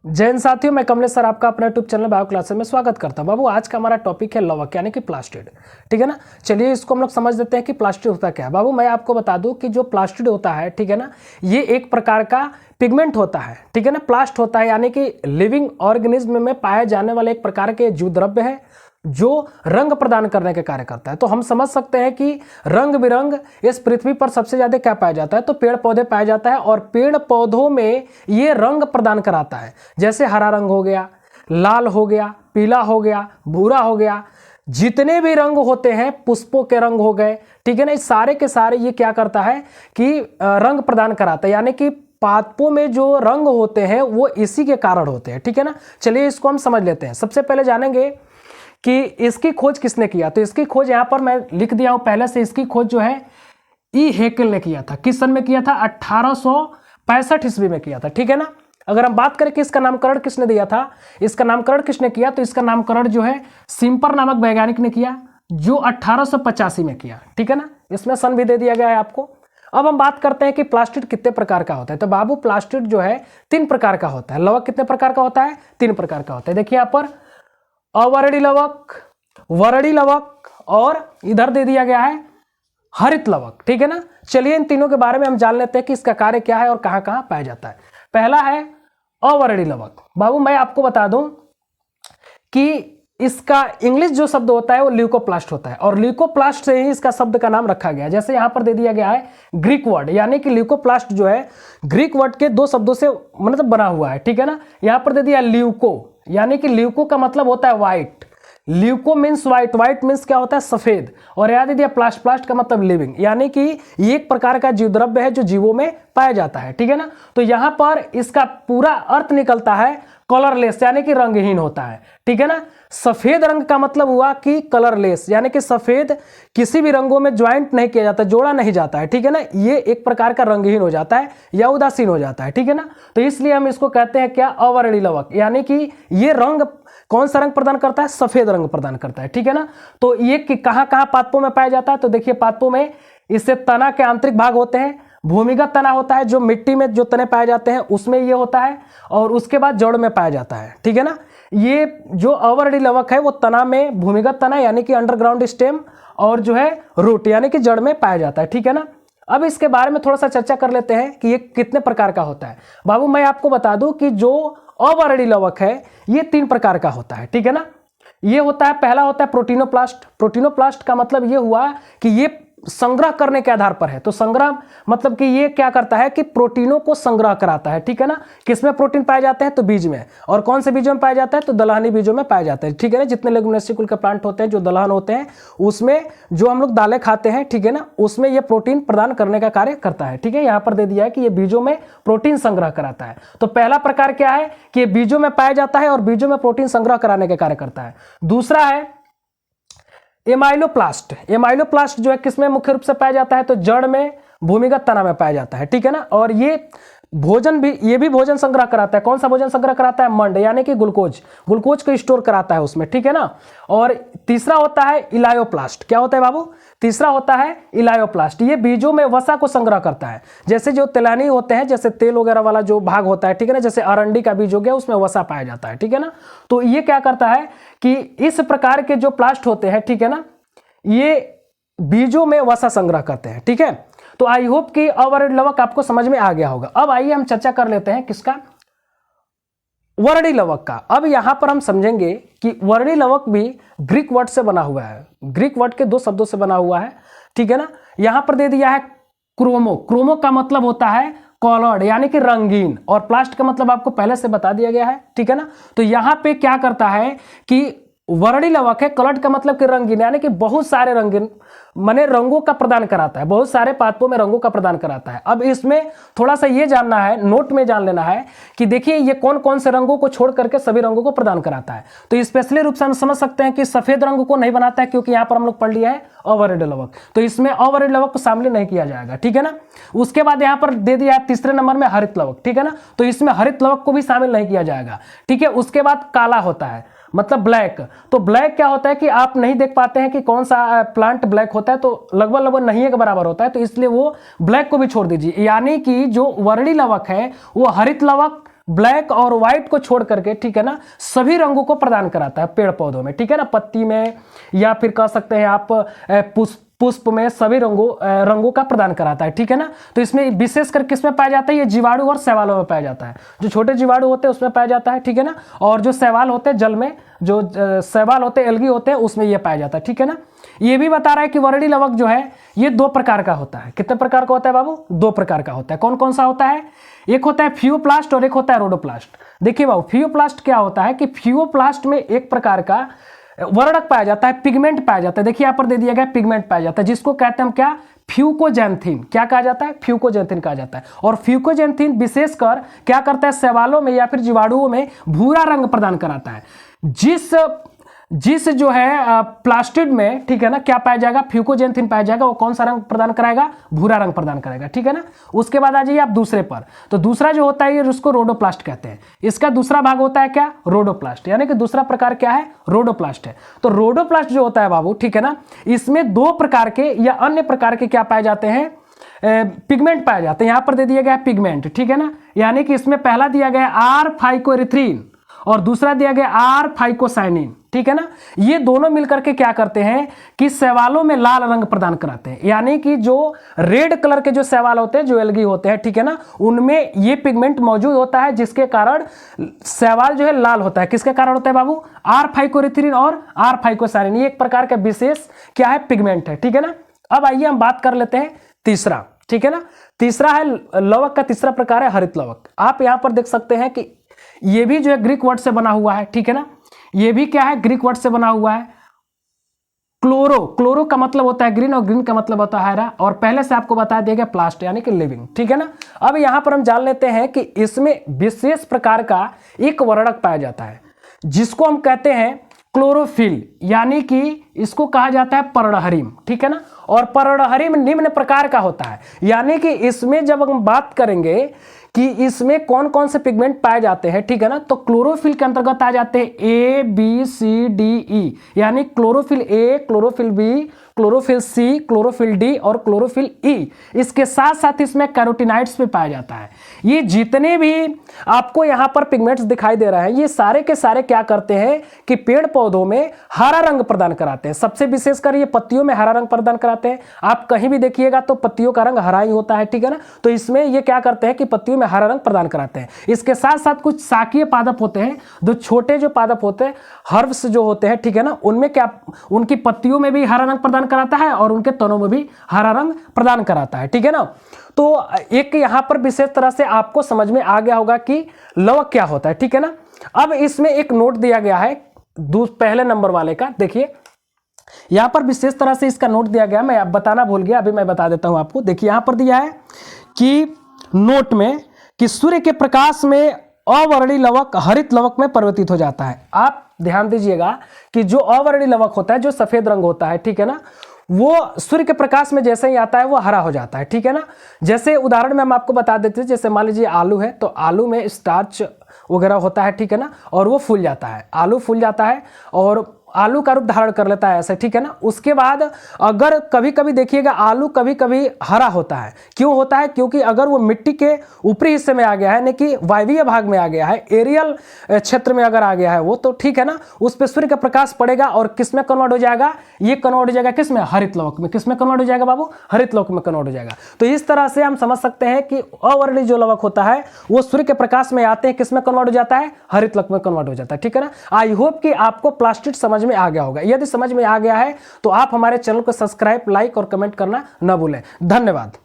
जय हिंद साथियों, मैं कमलेश सर आपका अपना यूट्यूब चैनल बायो क्लासेस में स्वागत करता हूं। बाबू आज का हमारा टॉपिक है लवक यानी कि प्लास्टिड। ठीक है ना, चलिए इसको हम लोग समझ देते हैं कि प्लास्टिड होता क्या है। बाबू मैं आपको बता दूं कि जो प्लास्टिड होता है, ठीक है ना, ये एक प्रकार का पिगमेंट होता है। ठीक है ना, प्लास्ट होता है यानी कि लिविंग ऑर्गेनिज्म में पाए जाने वाले एक प्रकार के जीव द्रव्य है जो रंग प्रदान करने के कार्य करता है। तो हम समझ सकते हैं कि रंग बिरंग इस पृथ्वी पर सबसे ज्यादा क्या पाया जाता है, तो पेड़ पौधे पाया जाता है और पेड़ पौधों में ये रंग प्रदान कराता है। जैसे हरा रंग हो गया, लाल हो गया, पीला हो गया, भूरा हो गया, जितने भी रंग होते हैं, पुष्पों के रंग हो गए, ठीक है ना, इस सारे के सारे ये क्या करता है कि रंग प्रदान कराता है। यानी कि पादपों में जो रंग होते हैं वो इसी के कारण होते हैं। ठीक है ना, चलिए इसको हम समझ लेते हैं। सबसे पहले जानेंगे कि इसकी खोज किसने किया। तो इसकी खोज यहां पर मैं लिख दिया हूं पहले से। इसकी खोज जो है ई हेकेल ने किया था। किस सन में किया था? 1865 ईस्वी में किया था। ठीक है ना, अगर हम बात करें कि इसका नामकरण किसने दिया था, इसका नामकरण किसने किया, तो इसका नामकरण जो है सिम्पर नामक वैज्ञानिक ने किया, जो 1885 में किया। ठीक है ना, इसमें सन भी दे दिया गया है आपको। अब हम बात करते हैं कि प्लास्टिड कितने प्रकार का होता है। तो बाबू प्लास्टिड जो है 3 प्रकार का होता है। लवक कितने प्रकार का होता है? 3 प्रकार का होता है। देखिए यहां पर अवर्णी लवक, वर्णी लवक और इधर दे दिया गया है हरित लवक। ठीक है ना, चलिए इन तीनों के बारे में हम जान लेते हैं कि इसका कार्य क्या है और कहां कहां पाया जाता है। पहला है अवर्णी लवक। बाबू मैं आपको बता दूं कि इसका इंग्लिश जो शब्द होता है वो ल्यूकोप्लास्ट होता है और ल्यूकोप्लास्ट से ही इसका शब्द का नाम रखा गया। जैसे यहां पर दे दिया गया है ग्रीक वर्ड, यानी कि ल्यूकोप्लास्ट जो है ग्रीक वर्ड के 2 शब्दों से मतलब बना हुआ है। ठीक है ना, यहां पर दे दिया ल्यूको, यानी कि ल्यूको का मतलब होता है white. Leuco means white, white means क्या होता है? सफेद। और याद दिया प्लास्ट, प्लास्ट का मतलब लिविंग, यानी कि ये एक प्रकार का जीव द्रव्य है जो जीवों में पाया जाता है। ठीक है ना, तो यहां पर इसका पूरा अर्थ निकलता है कलरलेस, यानी कि रंगहीन होता है। ठीक है ना, सफेद रंग का मतलब हुआ कि कलरलेस, यानी कि सफेद किसी भी रंगों में ज्वाइंट नहीं किया जाता, जोड़ा नहीं जाता है। ठीक है ना, ये एक प्रकार का रंगहीन हो जाता है या उदासीन हो जाता है। ठीक है ना, तो इसलिए हम इसको कहते हैं क्या? अवर्णी लवक, यानी कि ये रंग कौन सा रंग प्रदान करता है? सफेद रंग प्रदान करता है। ठीक है ना, तो ये कहां कहां पादपों में पाया जाता है? तो देखिए पादपों में इससे तना के आंतरिक भाग होते हैं, भूमिगत तना होता है, जो मिट्टी में जो तने पाए जाते हैं उसमें ये होता है, और उसके बाद जड़ में पाया जाता है। ठीक है ना, ये जो अवर्णी लवक है वो तना में, भूमिगत तना यानी कि अंडरग्राउंड स्टेम, और जो है रूट यानी कि जड़ में पाया जाता है। ठीक है ना, अब इसके बारे में थोड़ा सा चर्चा कर लेते हैं कि ये कितने प्रकार का होता है। बाबू मैं आपको बता दूं कि जो अवर्णी लवक है ये 3 प्रकार का होता है। ठीक है ना, ये होता है, पहला होता है प्रोटीनोप्लास्ट। प्रोटीनोप्लास्ट का मतलब ये हुआ कि ये संग्रह करने के आधार पर है। तो संग्रह मतलब कि ये क्या करता है कि प्रोटीनों को संग्रह कराता है। ठीक है ना, किसमें प्रोटीन पाए जाते हैं? तो बीज में। और कौन से बीजों में पाया जाता है? तो दलहनी बीजों में पाया जाता है। ठीक है ना, जितने लेगुमिनेसी कुल के प्लांट होते हैं जो दलहन होते हैं उसमें जो हम लोग दालें खाते हैं, ठीक है ना, उसमें ये प्रोटीन प्रदान करने का कार्य करता है। ठीक है, यहां पर दे दिया है कि ये बीजों में प्रोटीन संग्रह कराता है। तो पहला प्रकार क्या है कि बीजों में पाया जाता है और बीजों में प्रोटीन संग्रह कराने के कार्य करता है। दूसरा है एमाइलोप्लास्ट। एमाइलोप्लास्ट जो है किसमें मुख्य रूप से पाया जाता है? तो जड़ में, भूमिगत तना में पाया जाता है। ठीक है ना, और ये भोजन भी, ये भी भोजन संग्रह कराता है। कौन सा भोजन संग्रह कराता है? मंड, यानी कि ग्लूकोज, ग्लूकोज को स्टोर कराता है उसमें। ठीक है ना, और तीसरा होता है इलायोप्लास्ट। क्या होता है बाबू? तीसरा होता है इलायोप्लास्ट। ये बीजों में वसा को संग्रह करता है। जैसे जो तिलहनी होते हैं, जैसे तेल वगैरह वाला जो भाग होता है, ठीक है ना, जैसे अरंडी का बीज हो गया उसमें वसा पाया जाता है। ठीक है ना, तो ये क्या करता है कि इस प्रकार के जो प्लास्ट होते हैं, ठीक है ना, ये बीजों में वसा संग्रह करते हैं। ठीक है, तो आई होप कि अवर्णी लवक आपको समझ में आ गया होगा। अब आइए हम चर्चा कर लेते हैं किसका? वर्णी लवक का। अब यहां पर हम समझेंगे कि वर्णी लवक भी ग्रीक वर्ड से बना हुआ है। ग्रीक वर्ड के 2 शब्दों से बना हुआ है। ठीक है ना, यहां पर दे दिया है क्रोमो। क्रोमो का मतलब होता है कॉलर्ड, यानी कि रंगीन, और प्लास्ट का मतलब आपको पहले से बता दिया गया है। ठीक है ना, तो यहां पे क्या करता है कि वर्णी लवक है, कलर्ड का मतलब कि रंगीन, यानी कि बहुत सारे रंगीन माने रंगों का प्रदान कराता है, बहुत सारे पादपों में रंगों का प्रदान कराता है। अब इसमें थोड़ा सा ये जानना है, नोट में जान लेना है कि देखिए ये कौन कौन से रंगों को छोड़ करके सभी रंगों को प्रदान कराता है। तो स्पेशली रूप से हम समझ सकते हैं कि सफेद रंग को नहीं बनाता है, क्योंकि यहां पर हम लोग पढ़ लिया है अवर्णी लवक, तो इसमें अवर्णी लवक को शामिल नहीं किया जाएगा। ठीक है ना, उसके बाद यहां पर दे दिया है तीसरे नंबर में हरित लवक। ठीक है ना, तो इसमें हरित लवक को भी शामिल नहीं किया जाएगा। ठीक है, उसके बाद काला होता है, मतलब ब्लैक। तो ब्लैक क्या होता है कि आप नहीं देख पाते हैं कि कौन सा प्लांट ब्लैक होता है, तो लगभग लगभग नहीं के बराबर होता है, तो इसलिए वो ब्लैक को भी छोड़ दीजिए। यानी कि जो वर्णी लवक है वो हरित लवक, ब्लैक और व्हाइट को छोड़ करके, ठीक है ना, सभी रंगों को प्रदान कराता है पेड़ पौधों में, ठीक है ना, पत्ती में या फिर कह सकते हैं आप पुष्प में, सभी रंगों का प्रदान कराता है, ठीक है ना। तो इसमें विशेषकर किसमें पाया जाता है, ये जीवाणु और शैवालों में पाया जाता है। जो छोटे जीवाणु होते हैं उसमें पाया जाता है, ठीक है ना, और जो शैवाल होते हैं जल में, जो शैवाल होते हैं, एल्गी होते हैं, उसमें ये पाया जाता है, ठीक है ना। ये भी बता रहा है कि वर्णी लवक जो है ये 2 प्रकार का होता है। कितने प्रकार का होता है बाबू? 2 प्रकार का होता है। कौन कौन सा होता है? एक होता है फियोप्लास्ट और एक होता है रोडोप्लास्ट। देखिए बाबू, फियोप्लास्ट क्या होता है कि फियोप्लास्ट में एक प्रकार का वर्णक पाया जाता है, पिगमेंट पाया जाता है। देखिए यहाँ पर दे दिया गया पिगमेंट पाया जाता है, जिसको कहते हैं हम क्या? फ्यूकोजेंथिन। क्या कहा जाता है? फ्यूकोजेंथिन कहा जाता है। और फ्यूकोजेंथिन विशेषकर क्या करता है? शैवालों में या फिर जीवाणुओं में भूरा रंग प्रदान कराता है। जिस जो है प्लास्टिड में, ठीक है ना, क्या पाया जाएगा? फ्यूकोजेंथिन पाया जाएगा। वो कौन सा रंग प्रदान कराएगा? भूरा रंग प्रदान कराएगा, ठीक है ना। उसके बाद आ जाइए आप दूसरे पर। तो दूसरा जो होता है ये उसको रोडोप्लास्ट कहते हैं। इसका दूसरा भाग होता है क्या? रोडोप्लास्ट। यानी कि दूसरा प्रकार क्या है? रोडोप्लास्ट है। तो रोडोप्लास्ट जो होता है बाबू, ठीक है ना, इसमें 2 प्रकार के या अन्य प्रकार के क्या पाए जाते हैं? पिगमेंट पाए जाते हैं। यहां पर दे दिया गया है पिगमेंट, ठीक है ना। यानी कि इसमें पहला दिया गया आर फाइकोएरिथ्रिन और दूसरा दिया गया आर फाइकोसाइनिन, ठीक है ना। ये दोनों मिलकर के क्या करते हैं कि शैवालों में लाल रंग प्रदान कराते हैं। यानी कि जो रेड कलर के जो शैवाल होते हैं, जो एल्गी होते हैं, ठीक है ना, उनमें ये पिगमेंट मौजूद होता है, जिसके कारण शैवाल जो है लाल होता है। किसके कारण होता है बाबू? आर फाइकोएरिथ्रिन और आर फाइकोसाइनिन। ये एक प्रकार का विशेष क्या है? पिगमेंट है, ठीक है ना। अब आइए हम बात कर लेते हैं तीसरा, ठीक है ना। तीसरा है लवक का तीसरा प्रकार है हरित लवक। आप यहां पर देख सकते हैं कि ये भी जो है ग्रीक वर्ड से बना हुआ है, ठीक है ना। ये भी क्या है? ग्रीक वर्ड से बना हुआ है। क्लोरो का मतलब होता है ग्रीन और ग्रीन का मतलब होता है हरा। और पहले से आपको बता दिया गया प्लास्ट यानी कि लिविंग, ठीक है ना। अब यहां पर हम जान लेते हैं कि इसमें विशेष प्रकार का एक वर्णक पाया जाता है, जिसको हम कहते हैं क्लोरोफिल, यानी कि इसको कहा जाता है पर्णहरिम, ठीक है ना। और पर्णहरिम निम्न प्रकार का होता है। यानी कि इसमें जब हम बात करेंगे कि इसमें कौन कौन से पिगमेंट पाए जाते हैं, ठीक है ना, तो क्लोरोफिल के अंतर्गत आ जाते हैं A B C D E. यानी chlorophyll A, chlorophyll B, chlorophyll C, chlorophyll D और क्लोरोफिल ई। इसके साथ साथ इसमें कैरोटिनाइड्स भी पाया जाता है। ये जितने भी आपको यहाँ पर पिगमेंट्स दिखाई दे रहे हैं, ये सारे के सारे क्या करते हैं कि पेड़ पौधों में हरा रंग प्रदान कराते हैं। सबसे विशेषकर ये पत्तियों में हरा रंग प्रदान कराते हैं। आप कहीं भी देखिएगा तो पत्तियों का रंग हरा ही होता है, ठीक है ना। तो इसमें ये क्या करते हैं कि पत्तियों में हरा रंग प्रदान कराते हैं। इसके साथ साथ कुछ शाकीय पादप होते हैं, जो छोटे जो पादप होते हैं, हर्ब्स जो होते हैं, ठीक है ना, उनमें क्या, उनकी पत्तियों में भी हरा रंग प्रदान कराता है और उनके तनों में भी हरा रंग प्रदान कराता है, ठीक है ना। तो एक यहां पर विशेष तरह से आपको समझ में आ गया होगा कि लवक क्या होता है, ठीक है ना। अब इसमें एक नोट दिया गया है पहले नंबर वाले का। देखिए यहां पर विशेष तरह से इसका नोट दिया गया, मैं आप बताना भूल गया, अभी मैं बता देता हूं आपको। देखिए यहां पर दिया है कि नोट में कि सूर्य के प्रकाश में अवर्णी लवक हरित लवक में परिवर्तित हो जाता है। आप ध्यान दीजिएगा कि जो अवर्णी लवक होता है, जो सफेद रंग होता है, ठीक है ना, वो सूर्य के प्रकाश में जैसे ही आता है वो हरा हो जाता है, ठीक है ना। जैसे उदाहरण में हम आपको बता देते हैं, जैसे मान लीजिए आलू है, तो आलू में स्टार्च वगैरह होता है, ठीक है ना, और वो फूल जाता है, आलू फूल जाता है और आलू का रूप धारण कर लेता है ऐसे, ठीक है ना। उसके बाद अगर कभी कभी देखिएगा आलू कभी कभी हरा होता है। क्यों होता है? क्योंकि अगर वो मिट्टी के ऊपरी हिस्से में आ गया है, यानी कि वायवीय भाग में आ गया है, एरियल क्षेत्र में अगर आ गया है वो, तो ठीक है ना, उस पर सूर्य का प्रकाश पड़ेगा और किस में कन्वर्ट हो जाएगा? ये कन्वर्ट हो जाएगा किस में? हरित लवक में। किस में कन्वर्ट हो जाएगा बाबू? हरित लवक में कन्वर्ट हो जाएगा। तो इस तरह से हम समझ सकते हैं कि अवर्णी जो लवक होता है वो सूर्य के प्रकाश में आते हैं, किस में कन्वर्ट हो जाता है? हरित लवक में कन्वर्ट हो जाता है, ठीक है ना। आई होप कि आपको प्लास्टिड समझ में आ गया होगा। यदि समझ में आ गया है तो आप हमारे चैनल को सब्सक्राइब, लाइक और कमेंट करना न भूलें। धन्यवाद।